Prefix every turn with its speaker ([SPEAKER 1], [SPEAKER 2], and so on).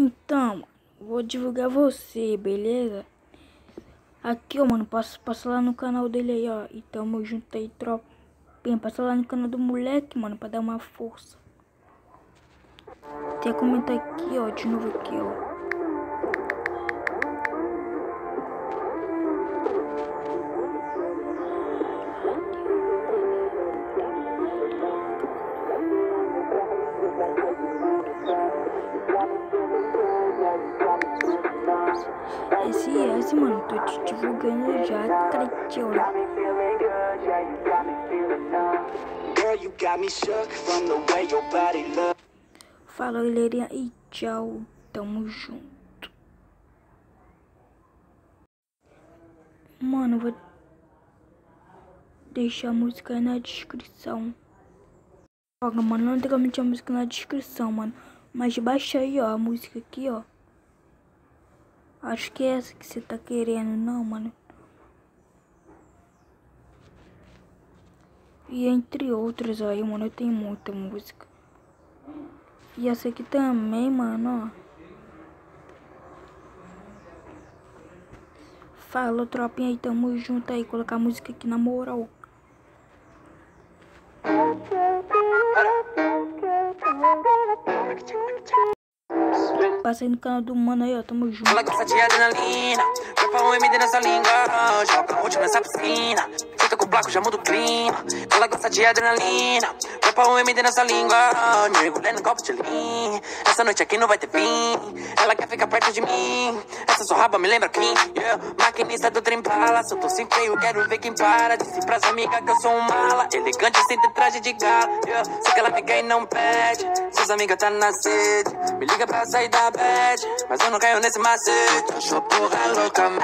[SPEAKER 1] Então, vou divulgar você, beleza? Aqui, ó, mano, passa lá no canal dele aí, ó. E tamo junto aí, tropinha. Passa lá no canal do moleque, mano, pra dar uma força. Tem que comentar aqui, ó, de novo aqui, ó. Esse, mano, tô te divulgando já, cariola. Fala, galerinha, e tchau, tamo junto. Mano, vou deixar a música aí na descrição. Olha, mano, não tem como deixar a música na descrição, mano. Mas baixa aí, ó, a música aqui, ó. Acho que é essa que você tá querendo, não, mano. E entre outras aí, mano, eu tenho muita música. E essa aqui também, mano, ó. Falou, tropinha aí, tamo junto aí. Colocar a música aqui na moral. Passa aí no canal do mano aí, ó, tamo junto.
[SPEAKER 2] Ela gosta de adrenalina, dropa um MD nessa língua, joga um último nessa piscina. Senta com o placo, já muda o clima. Ela gosta de adrenalina, dropa um MD nessa língua, mergulhando no copo de lean. Essa noite aqui não vai ter fim, ela quer ficar perto de mim. Essa sua raba me lembra quem? Yeah. Maquinista do trem bala, se eu tô sem freio, quero ver quem para. Disse pras amigas que eu sou um mala, elegante sem ter traje de gala. Yeah. Sei que ela fica e não pede, suas amigas tá na sede. Me liga pra sair da bad, mas eu não caio nesse macete. Eu sou porra louca.